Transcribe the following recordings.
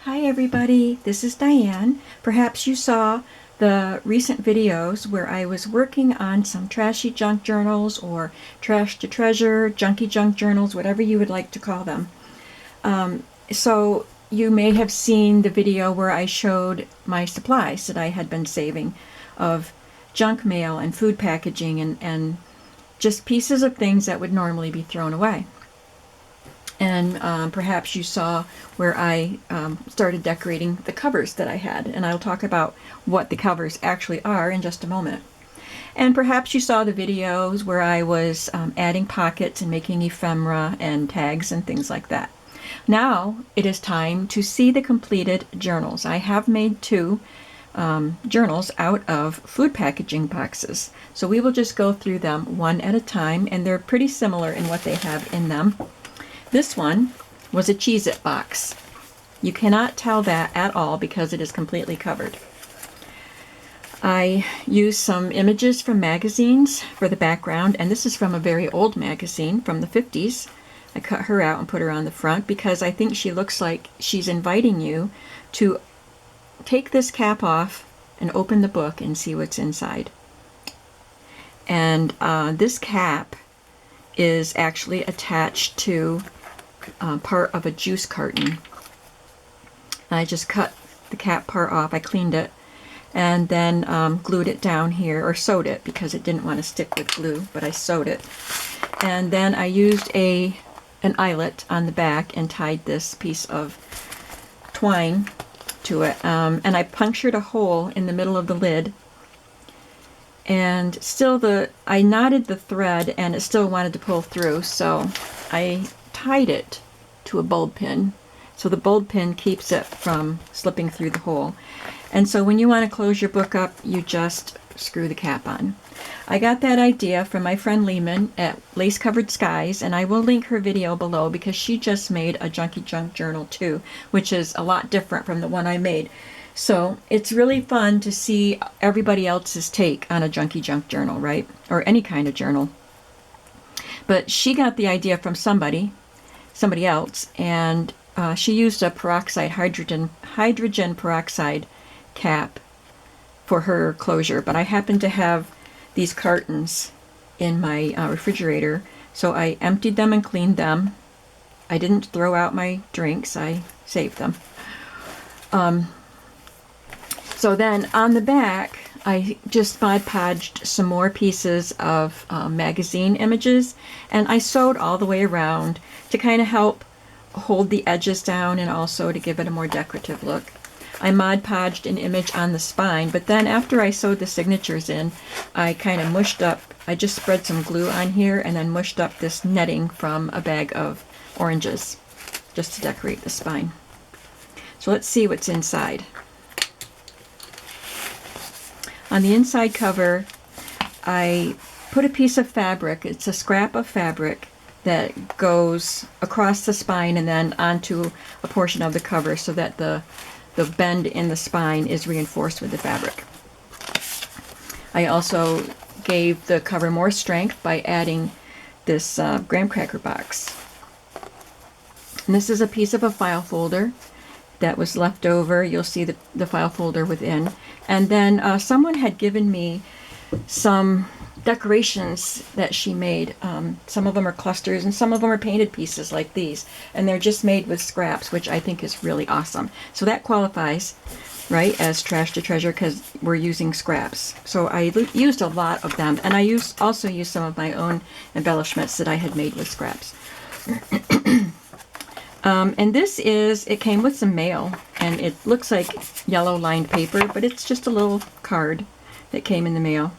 Hi everybody, this is Diane. Perhaps you saw the recent videos where I was working on some trashy junk journals or trash to treasure, junky junk journals, whatever you would like to call them. So you may have seen the video where I showed my supplies that I had been saving of junk mail and food packaging and just pieces of things that would normally be thrown away. And perhaps you saw where I started decorating the covers that I had, and I'll talk about what the covers actually are in just a moment. And perhaps you saw the videos where I was adding pockets and making ephemera and tags and things like that. Now it is time to see the completed journals. I have made two journals out of food packaging boxes. So we will just go through them one at a time, and they're pretty similar in what they have in them. This one was a Cheez-It box. You cannot tell that at all because it is completely covered. I used some images from magazines for the background, and this is from a very old magazine from the 50s. I cut her out and put her on the front because I think she looks like she's inviting you to take this cap off and open the book and see what's inside. And this cap is actually attached to part of a juice carton. I just cut the cap part off. I cleaned it and then glued it down here, or sewed it because it didn't want to stick with glue, but I sewed it. And then I used an eyelet on the back and tied this piece of twine to it. And I punctured a hole in the middle of the lid. And still I knotted the thread and it still wanted to pull through, so I tied it to a bulb pin. So the bulb pin keeps it from slipping through the hole. And so when you want to close your book up, you just screw the cap on. I got that idea from my friend Lehman at Lace Covered Skies, and I will link her video below because she just made a junky junk journal too, which is a lot different from the one I made. So it's really fun to see everybody else's take on a junky junk journal, right? Or any kind of journal. But she got the idea from somebody else, and she used a hydrogen peroxide cap for her closure. But I happen to have these cartons in my refrigerator, so I emptied them and cleaned them. I didn't throw out my drinks, I saved them. So then on the back, I just Mod Podged some more pieces of magazine images, and I sewed all the way around to kind of help hold the edges down and also to give it a more decorative look. I Mod Podged an image on the spine, but then after I sewed the signatures in, I kind of mushed up, I just spread some glue on here and then mushed up this netting from a bag of oranges just to decorate the spine. So let's see what's inside. On the inside cover, I put a piece of fabric. It's a scrap of fabric that goes across the spine and then onto a portion of the cover so that the bend in the spine is reinforced with the fabric. I also gave the cover more strength by adding this graham cracker box. And this is a piece of a file folder that was left over. You'll see the file folder within. And then someone had given me some decorations that she made. Some of them are clusters and some of them are painted pieces like these. And they're just made with scraps, which I think is really awesome. So that qualifies, right, as trash to treasure because we're using scraps. So I used a lot of them. And I also used some of my own embellishments that I had made with scraps. And it came with some mail, and it looks like yellow lined paper, but it's just a little card that came in the mail.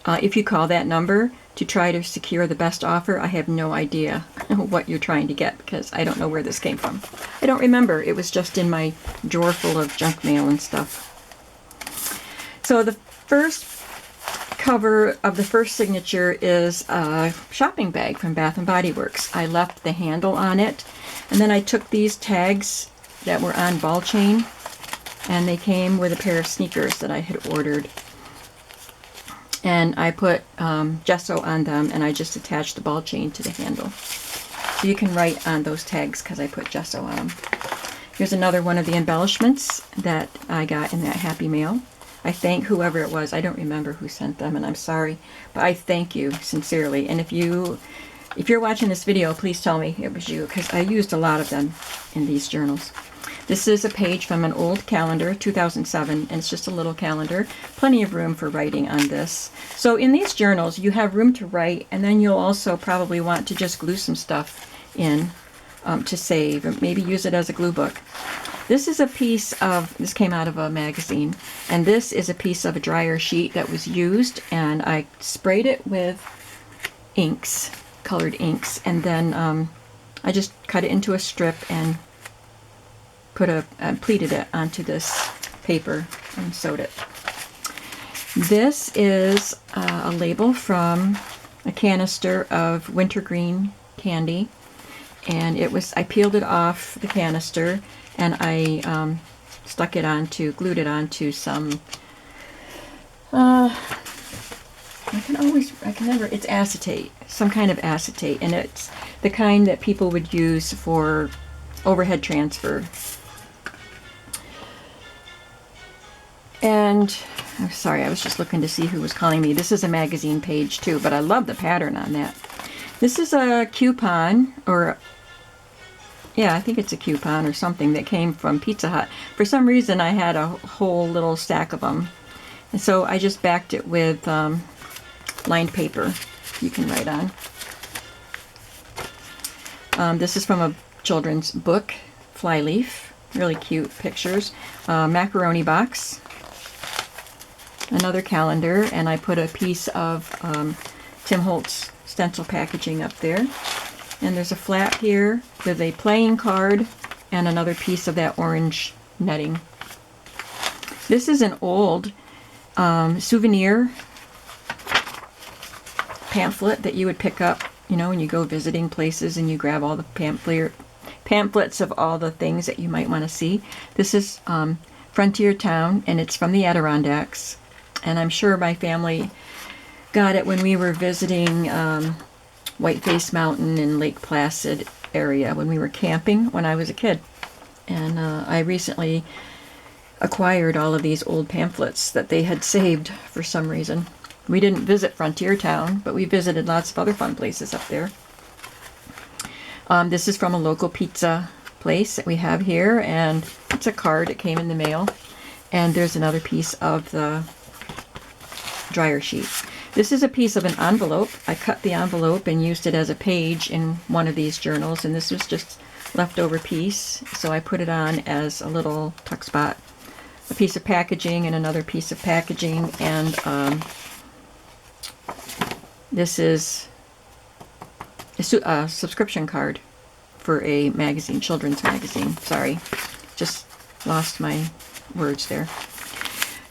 If you call that number to try to secure the best offer, I have no idea what you're trying to get because I don't know where this came from. I don't remember. It was just in my drawer full of junk mail and stuff. So the first cover of the first signature is a shopping bag from Bath & Body Works. I left the handle on it, and then I took these tags that were on ball chain, and they came with a pair of sneakers that I had ordered. And I put gesso on them, and I just attached the ball chain to the handle. So you can write on those tags because I put gesso on them. Here's another one of the embellishments that I got in that Happy Mail. I thank whoever it was. I don't remember who sent them, and I'm sorry, but I thank you sincerely. And if you're watching this video, please tell me it was you, because I used a lot of them in these journals. This is a page from an old calendar, 2007, and it's just a little calendar. Plenty of room for writing on this. So in these journals, you have room to write, and then you'll also probably want to just glue some stuff in to save, or maybe use it as a glue book. This is a piece of, this came out of a magazine, and this is a piece of a dryer sheet that was used, and I sprayed it with inks, colored inks, and then I just cut it into a strip and pleated it onto this paper and sewed it. This is a label from a canister of wintergreen candy, and I peeled it off the canister, and I glued it onto some, it's acetate, some kind of acetate, and it's the kind that people would use for overhead transfer. And I'm sorry, I was just looking to see who was calling me. This is a magazine page too, but I love the pattern on that. This is a coupon, or yeah, I think it's a coupon or something that came from Pizza Hut. For some reason, I had a whole little stack of them, and so I just backed it with lined paper you can write on. This is from a children's book, Flyleaf. Really cute pictures. Macaroni box. Another calendar, and I put a piece of Tim Holtz stencil packaging up there. And there's a flap here with a playing card and another piece of that orange netting. This is an old souvenir pamphlet that you would pick up, you know, when you go visiting places and you grab all the pamphlets of all the things that you might want to see. This is Frontier Town, and it's from the Adirondacks. And I'm sure my family got it when we were visiting Whiteface Mountain in Lake Placid area when we were camping when I was a kid. And I recently acquired all of these old pamphlets that they had saved for some reason. We didn't visit Frontier Town, but we visited lots of other fun places up there. This is from a local pizza place that we have here, and it's a card. It came in the mail. And there's another piece of the dryer sheet. This is a piece of an envelope. I cut the envelope and used it as a page in one of these journals, and this was just leftover piece, so I put it on as a little tuck spot. A piece of packaging and another piece of packaging, and this is a subscription card for a magazine, children's magazine. Sorry, just lost my words there.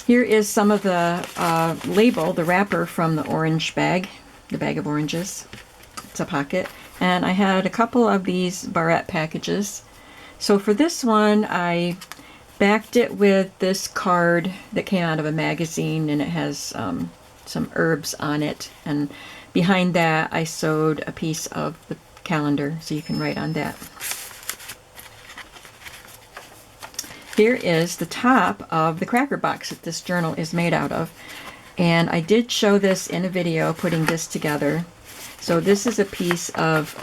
Here is some of the label, the wrapper from the orange bag, the bag of oranges. It's a pocket. And I had a couple of these barrette packages. So for this one, I backed it with this card that came out of a magazine, and it has some herbs on it. And behind that, I sewed a piece of the calendar, so you can write on that. Here is the top of the cracker box that this journal is made out of. And I did show this in a video, putting this together. So this is a piece of,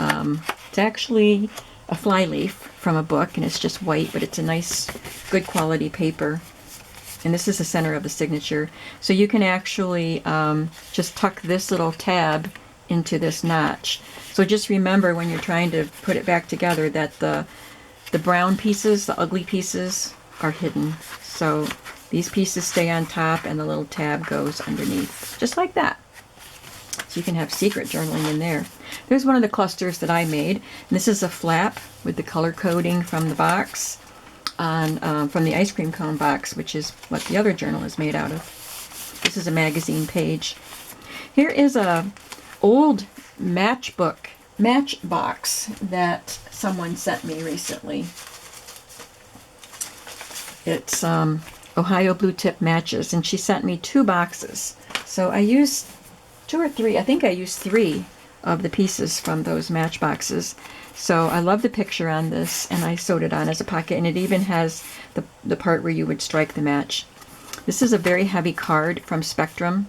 it's actually a flyleaf from a book, and it's just white, but it's a nice, good quality paper. And this is the center of the signature. So you can actually just tuck this little tab into this notch. So just remember when you're trying to put it back together that the brown pieces, the ugly pieces, are hidden. So these pieces stay on top and the little tab goes underneath, just like that. So you can have secret journaling in there. There's one of the clusters that I made. And this is a flap with the color coding from the box, from the ice cream cone box, which is what the other journal is made out of. This is a magazine page. Here is a old matchbox that someone sent me recently. It's Ohio Blue Tip matches, and she sent me 2 boxes. So I used 2 or 3, I think I used 3 of the pieces from those matchboxes So I love the picture on this, and I sewed it on as a pocket, and it even has the part where you would strike the match. This is a very heavy card from Spectrum,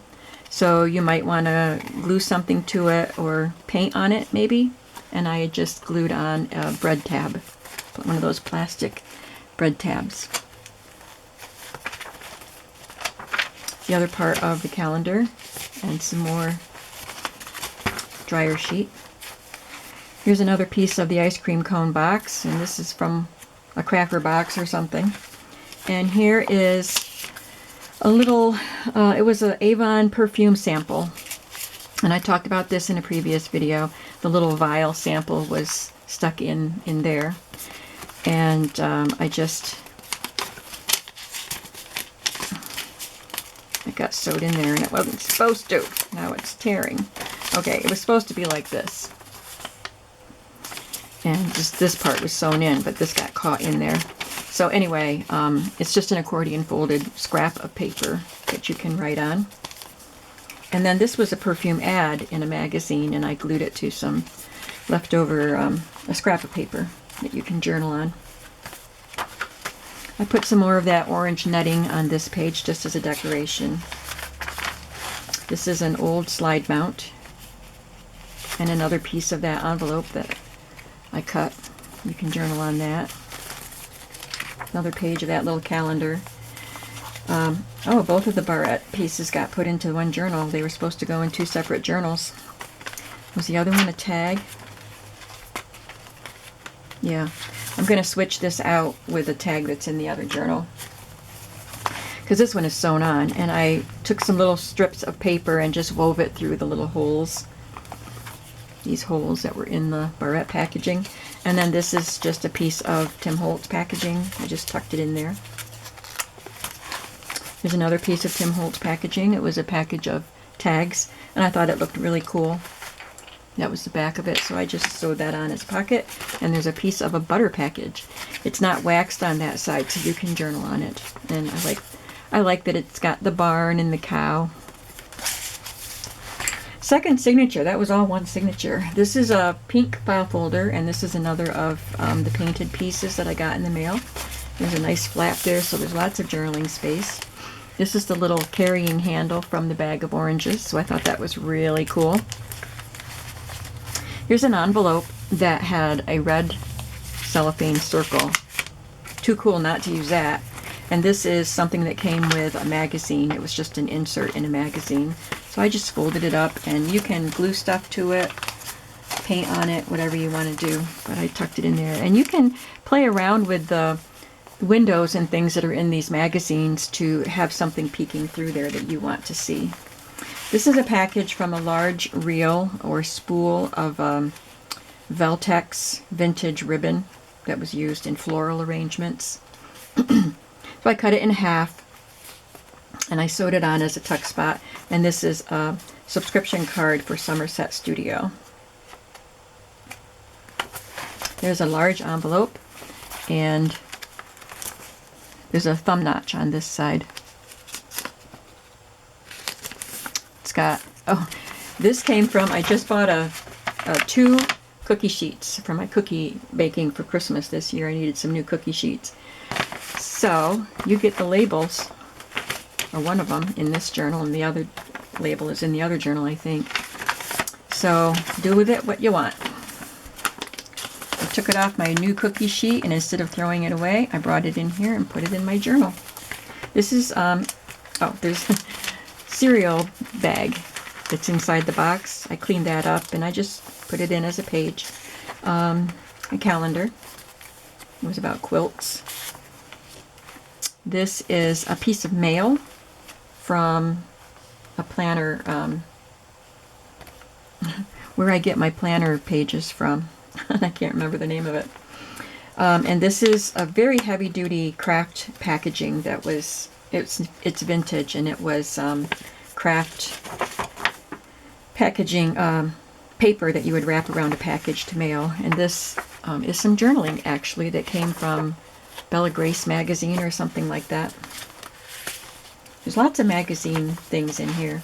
so you might want to glue something to it or paint on it maybe. And I had just glued on a bread tab, one of those plastic bread tabs. The other part of the calendar and some more dryer sheet. Here's another piece of the ice cream cone box, and this is from a cracker box or something. And here is a little, it was an Avon perfume sample. And I talked about this in a previous video. The little vial sample was stuck in there. And it got sewed in there and it wasn't supposed to. Now it's tearing. Okay, it was supposed to be like this. And just this part was sewn in, but this got caught in there. So anyway, it's just an accordion folded scrap of paper that you can write on. And then this was a perfume ad in a magazine, and I glued it to some leftover, a scrap of paper that you can journal on. I put some more of that orange netting on this page just as a decoration. This is an old slide mount and another piece of that envelope that I cut. You can journal on that. Another page of that little calendar. Oh, both of the barrette pieces got put into one journal. They were supposed to go in 2 separate journals. Was the other one a tag? Yeah. I'm going to switch this out with a tag that's in the other journal, because this one is sewn on, and I took some little strips of paper and just wove it through the little holes. These holes that were in the barrette packaging. And then this is just a piece of Tim Holtz packaging. I just tucked it in there. Here's another piece of Tim Holtz packaging. It was a package of tags, and I thought it looked really cool. That was the back of it, so I just sewed that on its pocket. And there's a piece of a butter package. It's not waxed on that side, so you can journal on it. And I like that it's got the barn and the cow. Second signature, that was all one signature. This is a pink file folder, and this is another of the painted pieces that I got in the mail. There's a nice flap there, so there's lots of journaling space. This is the little carrying handle from the bag of oranges, so I thought that was really cool. Here's an envelope that had a red cellophane circle. Too cool not to use that. And this is something that came with a magazine. It was just an insert in a magazine. So I just folded it up, and you can glue stuff to it, paint on it, whatever you want to do. But I tucked it in there. And you can play around with the windows and things that are in these magazines to have something peeking through there that you want to see. This is a package from a large reel or spool of Veltex vintage ribbon that was used in floral arrangements. So I cut it in half, and I sewed it on as a tuck spot. And this is a subscription card for Somerset Studio. There's a large envelope, and there's a thumb notch on this side. It's got, oh, this came from, I just bought 2 cookie sheets for my cookie baking for Christmas this year. I needed some new cookie sheets. So you get the labels, or one of them, in this journal, and the other label is in the other journal, I think. So do with it what you want. I took it off my new cookie sheet, and instead of throwing it away, I brought it in here and put it in my journal. This is, there's a cereal bag that's inside the box. I cleaned that up, and I just put it in as a page. A calendar. It was about quilts. This is a piece of mail from a planner, where I get my planner pages from. I can't remember the name of it. And this is a very heavy-duty craft packaging that was, it's vintage, and it was craft packaging paper that you would wrap around a package to mail. And this is some journaling, actually, that came from Bella Grace magazine or something like that. There's lots of magazine things in here.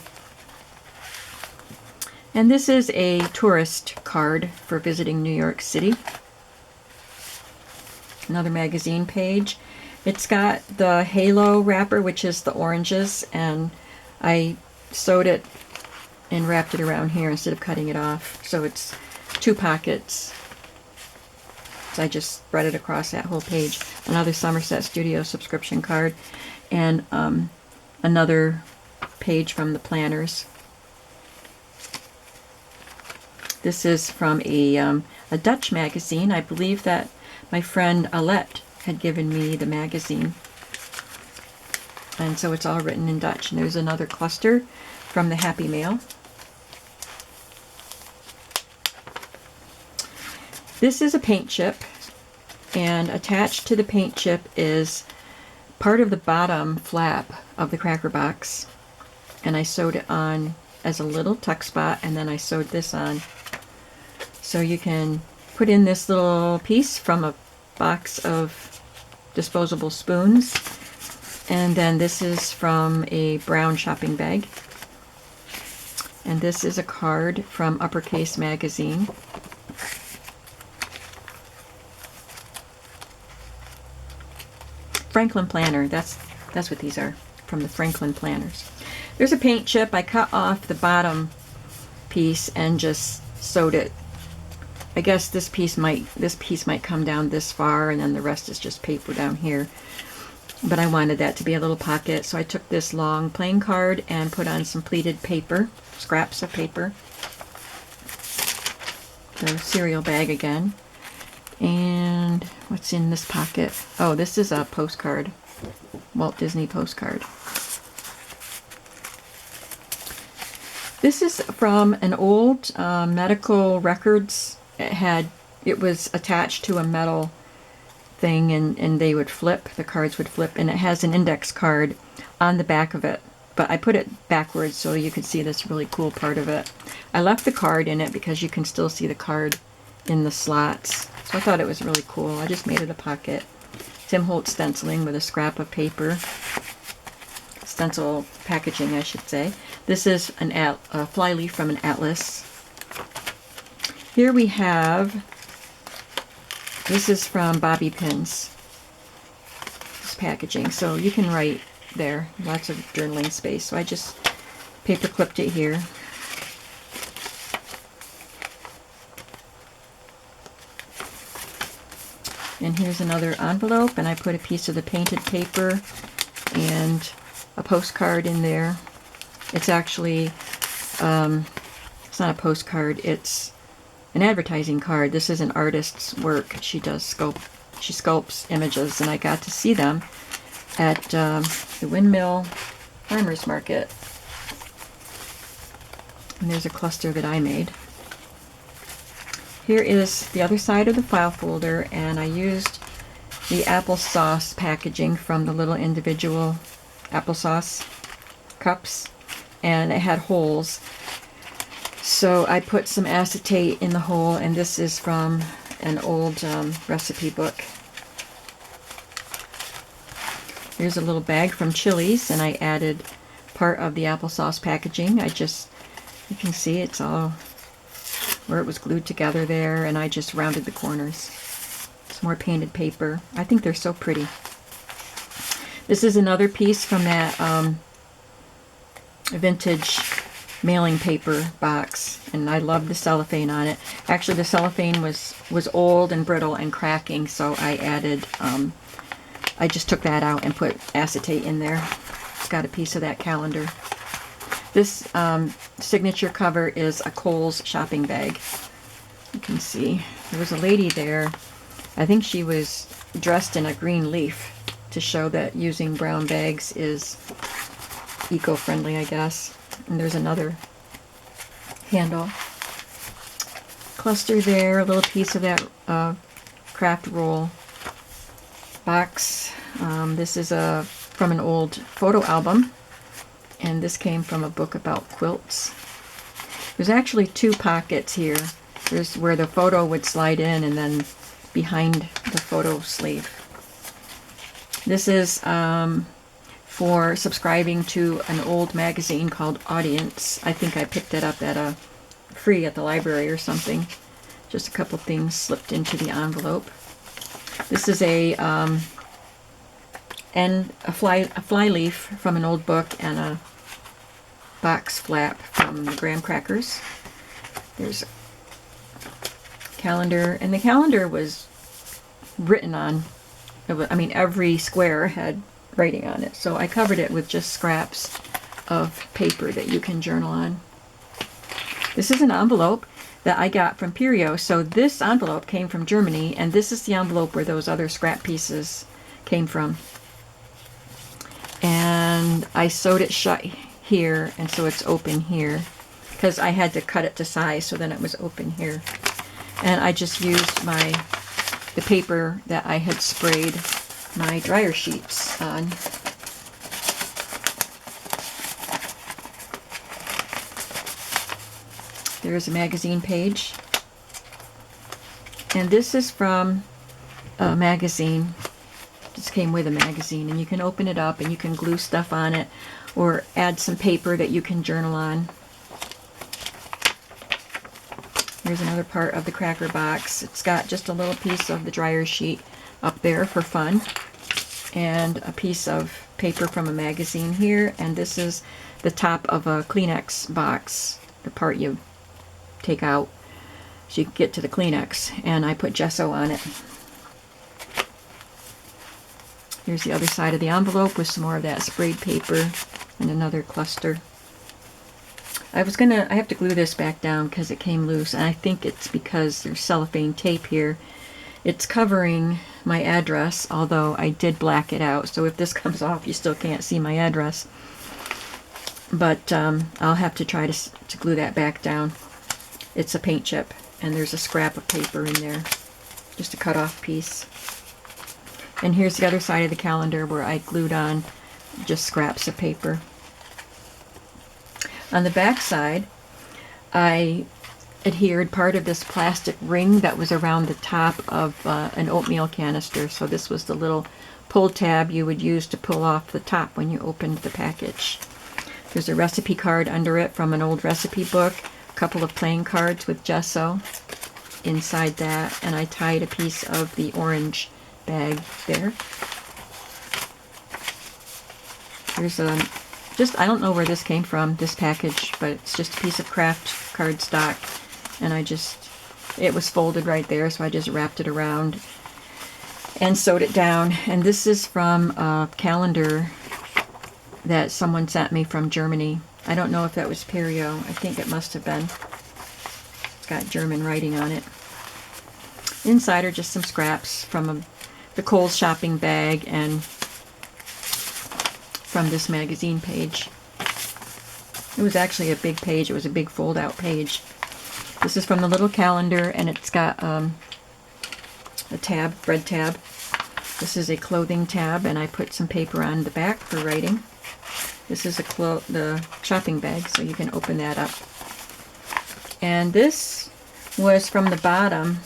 And this is a tourist card for visiting New York City. Another magazine page. It's got the halo wrapper, which is the oranges, and I sewed it and wrapped it around here instead of cutting it off. So it's 2 pockets. So I just spread it across that whole page. Another Somerset Studio subscription card, and another page from the planners. This is from a Dutch magazine. I believe that my friend Alette had given me the magazine. And so it's all written in Dutch. And there's another cluster from the Happy Mail. This is a paint chip, and attached to the paint chip is part of the bottom flap of the cracker box. And I sewed it on as a little tuck spot, and then I sewed this on. So you can put in this little piece from a box of disposable spoons. And then this is from a brown shopping bag. And this is a card from Uppercase Magazine. Franklin Planner, that's what these are, from the Franklin Planners. There's a paint chip. I cut off the bottom piece and just sewed it. I guess this piece might come down this far, and then the rest is just paper down here. But I wanted that to be a little pocket, so I took this long playing card and put on some pleated paper, scraps of paper. The cereal bag again. And what's in this pocket? Oh, this is a postcard. Walt Disney postcard. This is from an old medical records. It was attached to a metal thing, and they would flip, the cards would flip, and it has an index card on the back of it. But I put it backwards so you could see this really cool part of it. I left the card in it because you can still see the card in the slots. So I thought it was really cool. I just made it a pocket. Tim Holtz stenciling with a scrap of paper. Stencil packaging, I should say. This is a flyleaf from an atlas. Here we have, this is from Bobby Pins. This packaging. So you can write there. Lots of journaling space. So I just paper clipped it here. And here's another envelope, and I put a piece of the painted paper and a postcard in there. It's actually, it's not a postcard, it's an advertising card. This is an artist's work. She sculpts images, and I got to see them at the Windmill Farmers Market. And there's a cluster that I made. Here is the other side of the file folder, and I used the applesauce packaging from the little individual applesauce cups, and it had holes. So I put some acetate in the hole, and this is from an old recipe book. Here's a little bag from Chili's, and I added part of the applesauce packaging. You can see it's all where it was glued together there, and I just rounded the corners. Some more painted paper. I think they're so pretty. This is another piece from that vintage mailing paper box, and I love the cellophane on it. Actually, the cellophane was old and brittle and cracking, so I added, I just took that out and put acetate in there. It's got a piece of that calendar. This signature cover is a Kohl's shopping bag. You can see there was a lady there. I think she was dressed in a green leaf to show that using brown bags is eco-friendly, I guess. And there's another handle. Cluster there, a little piece of that craft roll box. This is from an old photo album. And this came from a book about quilts. There's actually 2 pockets here. There's where the photo would slide in, and then behind the photo sleeve. This is for subscribing to an old magazine called Audience. I think I picked it up at a free at the library or something. Just a couple things slipped into the envelope. This is a fly leaf from an old book and a box flap from the graham crackers. There's a calendar, and the calendar was written on. I mean, every square had writing on it, so I covered it with just scraps of paper that you can journal on. This is an envelope that I got from Perio. So this envelope came from Germany, and this is the envelope where those other scrap pieces came from. And I sewed it shut here, and so it's open here, because I had to cut it to size, so then it was open here. And I just used the paper that I had sprayed my dryer sheets on. There's a magazine page. And this is from a magazine. Just came with a magazine, and you can open it up and you can glue stuff on it or add some paper that you can journal on. Here's another part of the cracker box. It's got just a little piece of the dryer sheet up there for fun, and a piece of paper from a magazine here, and this is the top of a Kleenex box, the part you take out so you can get to the Kleenex, and I put gesso on it. Here's the other side of the envelope with some more of that sprayed paper and another cluster. I have to glue this back down because it came loose, and I think it's because there's cellophane tape here. It's covering my address, although I did black it out, so if this comes off you still can't see my address. But I'll have to try to glue that back down. It's a paint chip, and there's a scrap of paper in there, just a cut off piece. And here's the other side of the calendar where I glued on just scraps of paper. On the back side, I adhered part of this plastic ring that was around the top of an oatmeal canister. So this was the little pull tab you would use to pull off the top when you opened the package. There's a recipe card under it from an old recipe book, a couple of playing cards with gesso inside that, and I tied a piece of the orange bag there. There's I don't know where this came from, this package, but it's just a piece of craft cardstock, and it was folded right there, so I just wrapped it around and sewed it down. And this is from a calendar that someone sent me from Germany. I don't know if that was Perio. I think it must have been. It's got German writing on it. Inside are just some scraps from the Kohl's shopping bag and from this magazine page. It was actually a big page. It was a big fold-out page. This is from the little calendar, and it's got a tab, red tab. This is a clothing tab, and I put some paper on the back for writing. This is the shopping bag, so you can open that up. And this was from the bottom.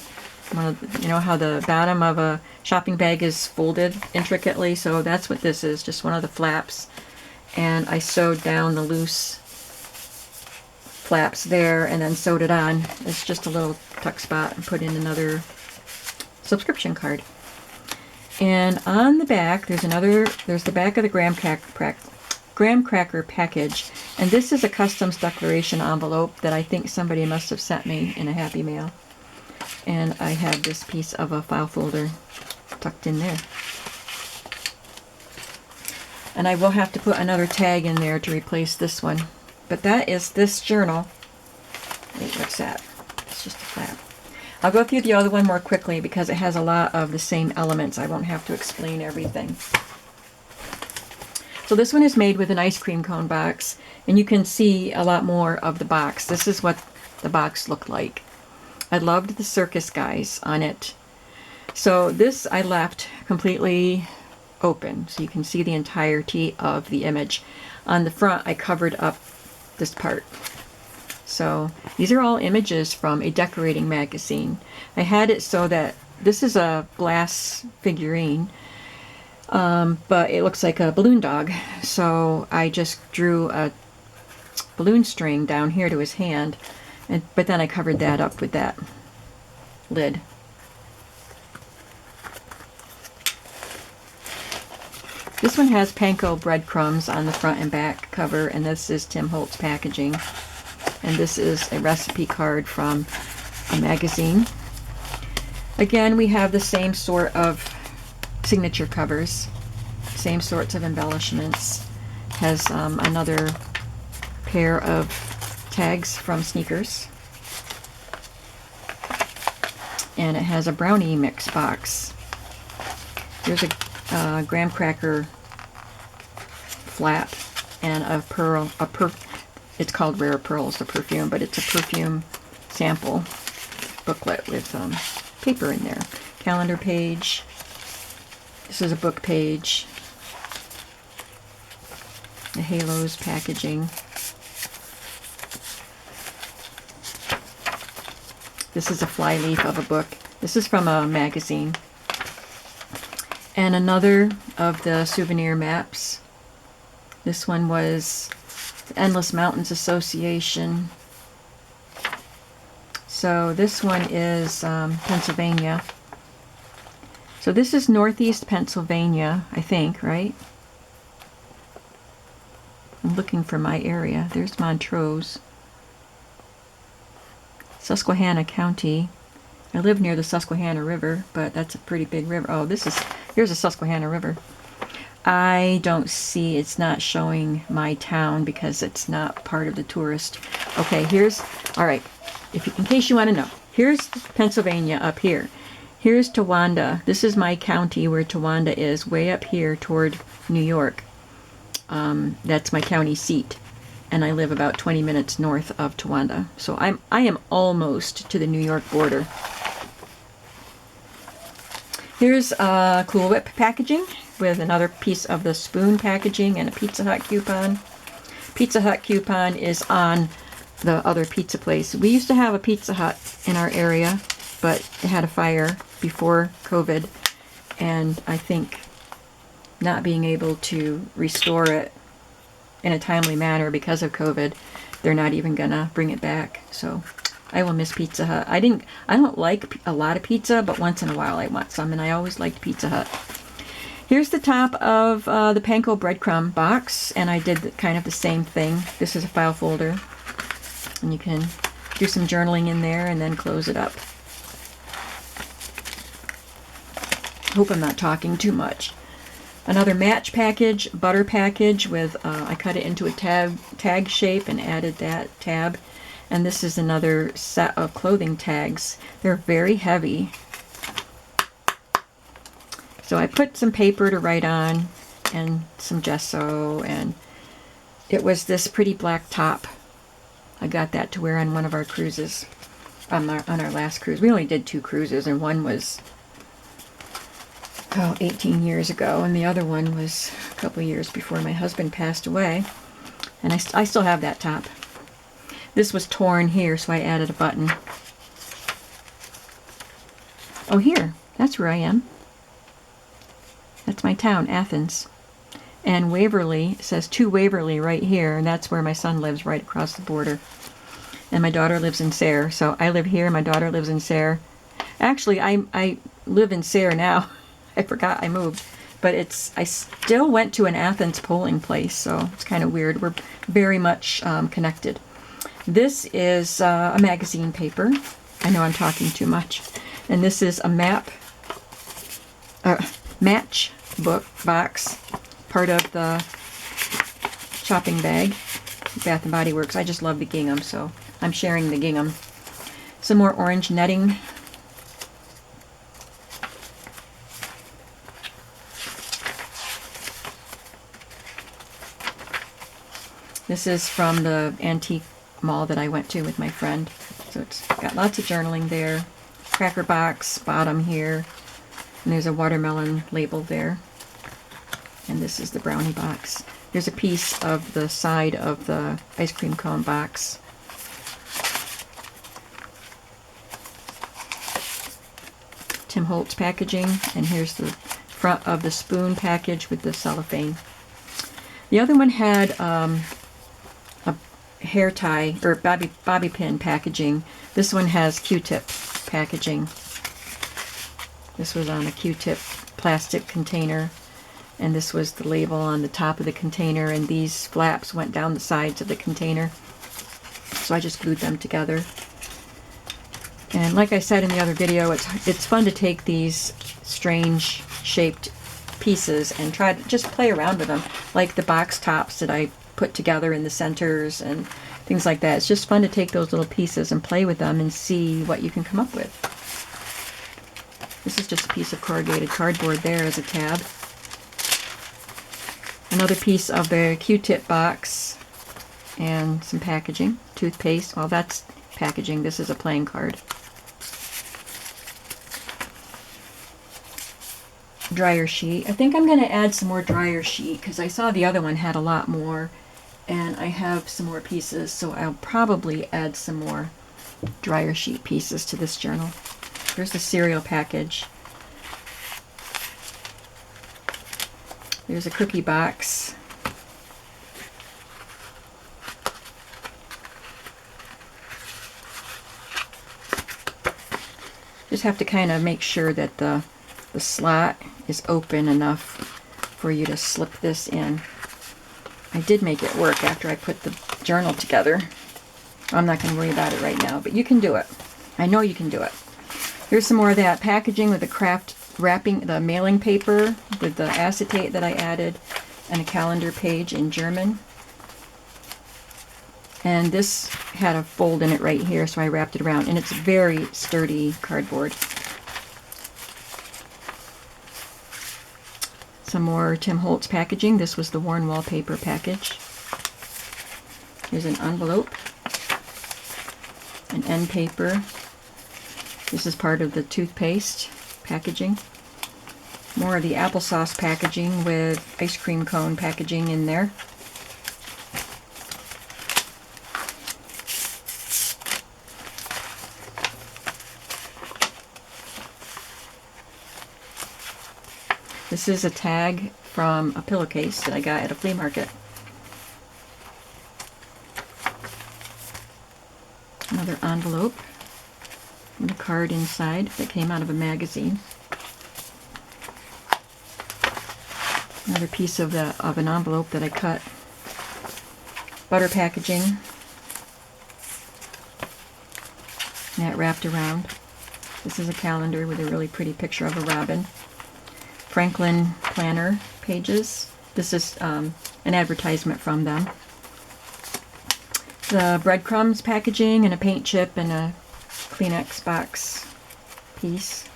You know how the bottom of a shopping bag is folded intricately? So that's what this is, just one of the flaps. And I sewed down the loose flaps there and then sewed it on. It's just a little tuck spot, and put in another subscription card. And on the back, there's the back of the graham cracker package. And this is a customs declaration envelope that I think somebody must have sent me in a Happy Mail. And I have this piece of a file folder tucked in there. And I will have to put another tag in there to replace this one. But that is this journal. Wait, what's that? It's just a flap. I'll go through the other one more quickly because it has a lot of the same elements. I won't have to explain everything. So this one is made with an ice cream cone box, and you can see a lot more of the box. This is what the box looked like. I loved the circus guys on it. So this I left completely open, so you can see the entirety of the image. On the front, I covered up this part. So these are all images from a decorating magazine. I had it so that this is a glass figurine, but it looks like a balloon dog. So I just drew a balloon string down here to his hand, But then I covered that up with that lid. This one has panko breadcrumbs on the front and back cover, and this is Tim Holtz packaging. And this is a recipe card from a magazine. Again, we have the same sort of signature covers, same sorts of embellishments. Has another pair of tags from Sneakers. And it has a brownie mix box. There's a graham cracker flap and a pearl, it's called Rare Pearls, the perfume, but it's a perfume sample booklet with paper in there. Calendar page. This is a book page. The Halos packaging. This is a flyleaf of a book. This is from a magazine. And another of the souvenir maps. This one was the Endless Mountains Association. So this one is Pennsylvania. So this is Northeast Pennsylvania, I think, right? I'm looking for my area. There's Montrose. Susquehanna County. I live near the Susquehanna River, but that's a pretty big river. Oh, here's the Susquehanna River. I don't see, it's not showing my town because it's not part of the tourist. Okay, all right, in case you want to know, here's Pennsylvania up here. Here's Towanda. This is my county where Towanda is, way up here toward New York. That's my county seat. And I live about 20 minutes north of Towanda. So I am almost to the New York border. Here's Cool Whip packaging with another piece of the spoon packaging and a Pizza Hut coupon. Pizza Hut coupon is on the other pizza place. We used to have a Pizza Hut in our area, but it had a fire before COVID, and I think not being able to restore it in a timely manner because of COVID, they're not even gonna bring it back. So I will miss Pizza Hut. I don't like a lot of pizza, but once in a while I want some, and I always liked Pizza Hut. Here's the top of the panko breadcrumb box, and I did kind of the same thing. This is a file folder, and you can do some journaling in there and then close it up. Hope I'm not talking too much. Another match package, butter package with, I cut it into a tag shape and added that tab. And this is another set of clothing tags. They're very heavy. So I put some paper to write on and some gesso, and it was this pretty black top. I got that to wear on one of our cruises, on our last cruise. We only did 2 cruises, and one was 18 years ago, and the other one was a couple years before my husband passed away. And I still have that top. This was torn here, so I added a button. Oh, here. That's where I am. That's my town, Athens. And Waverly, it says to Waverly right here, and that's where my son lives, right across the border. And my daughter lives in Sayre. So I live here, my daughter lives in Sayre. Actually, I live in Sayre now. I forgot I moved. But I still went to an Athens polling place, so it's kind of weird. We're very much connected. This is a magazine paper. I know I'm talking too much. And this is a match book box, part of the shopping bag, Bath and Body Works. I just love the gingham, so I'm sharing the gingham. Some more orange netting. This is from the antique mall that I went to with my friend. So it's got lots of journaling there. Cracker box, bottom here. And there's a watermelon label there. And this is the brownie box. There's a piece of the side of the ice cream cone box. Tim Holtz packaging. And here's the front of the spoon package with the cellophane. The other one had hair tie or bobby pin packaging. This one has Q-tip packaging. This was on a Q-tip plastic container, and this was the label on the top of the container, and these flaps went down the sides of the container. So I just glued them together. And like I said in the other video, it's fun to take these strange shaped pieces and try to just play around with them, like the box tops that I put together in the centers and things like that. It's just fun to take those little pieces and play with them and see what you can come up with. This is just a piece of corrugated cardboard there as a tab. Another piece of the Q-tip box and some packaging. Toothpaste, well, that's packaging. This is a playing card. Dryer sheet. I think I'm going to add some more dryer sheet because I saw the other one had a lot more, and I have some more pieces, so I'll probably add some more dryer sheet pieces to this journal. Here's the cereal package. There's a cookie box. Just have to kind of make sure that the slot is open enough for you to slip this in. I did make it work after I put the journal together. I'm not going to worry about it right now, but you can do it. I know you can do it. Here's some more of that packaging with the craft wrapping, the mailing paper with the acetate that I added, and a calendar page in German. And this had a fold in it right here, so I wrapped it around, and it's very sturdy cardboard. Some more Tim Holtz packaging. This was the worn wallpaper package. Here's an envelope, an end paper. This is part of the toothpaste packaging. More of the applesauce packaging with ice cream cone packaging in there. This is a tag from a pillowcase that I got at a flea market. Another envelope with a card inside that came out of a magazine. Another piece of an envelope that I cut. Butter packaging. And that wrapped around. This is a calendar with a really pretty picture of a robin. Franklin planner pages. This is an advertisement from them. The breadcrumbs packaging and a paint chip and a Kleenex box piece.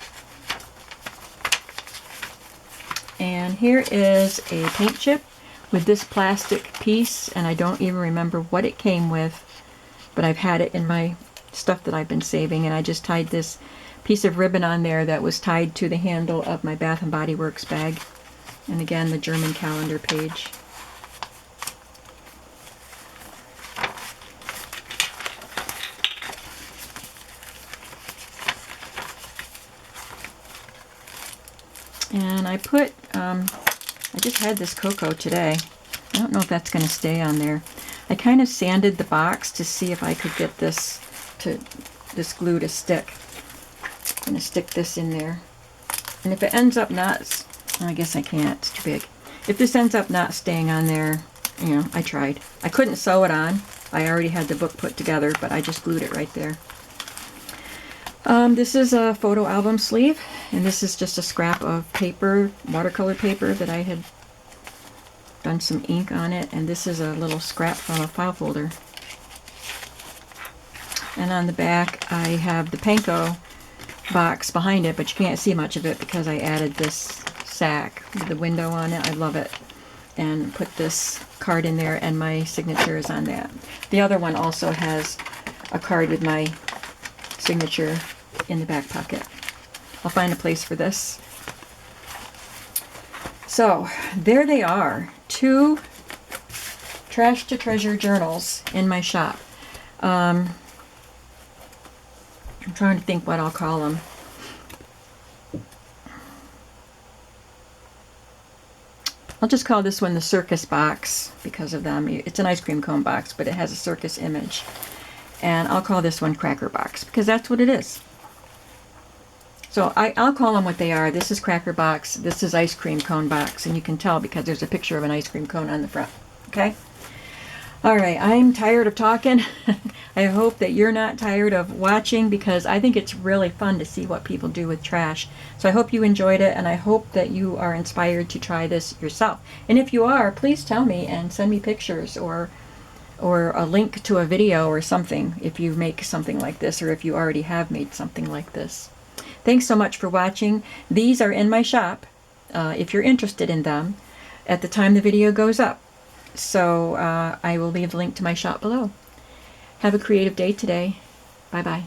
And here is a paint chip with this plastic piece, and I don't even remember what it came with, but I've had it in my stuff that I've been saving, and I just tied this piece of ribbon on there that was tied to the handle of my Bath & Body Works bag. And again, the German calendar page. And I put, I just had this cocoa today. I don't know if that's going to stay on there. I kind of sanded the box to see if I could get this glue to stick. I'm going to stick this in there. And if it ends up not, I guess I can't, it's too big. If this ends up not staying on there, you know, I tried. I couldn't sew it on. I already had the book put together, but I just glued it right there. This is a photo album sleeve, and this is just a scrap of paper, watercolor paper that I had done some ink on it, and this is a little scrap from a file folder. And on the back I have the panko box behind it, but you can't see much of it because I added this sack with the window on it. I love it. And put this card in there, and my signature is on that. The other one also has a card with my signature in the back pocket. I'll find a place for this. So there they are, 2 Trash to Treasure journals in my shop. I'm trying to think what I'll call them. I'll just call this one the circus box because of them. It's an ice cream cone box, but it has a circus image. And I'll call this one cracker box because that's what it is. So I'll call them what they are. This is cracker box, this is ice cream cone box, and you can tell because there's a picture of an ice cream cone on the front. Okay? All right, I'm tired of talking. I hope that you're not tired of watching because I think it's really fun to see what people do with trash. So I hope you enjoyed it, and I hope that you are inspired to try this yourself. And if you are, please tell me and send me pictures or a link to a video or something if you make something like this or if you already have made something like this. Thanks so much for watching. These are in my shop if you're interested in them at the time the video goes up. So I will leave the link to my shop below. Have a creative day today. Bye-bye.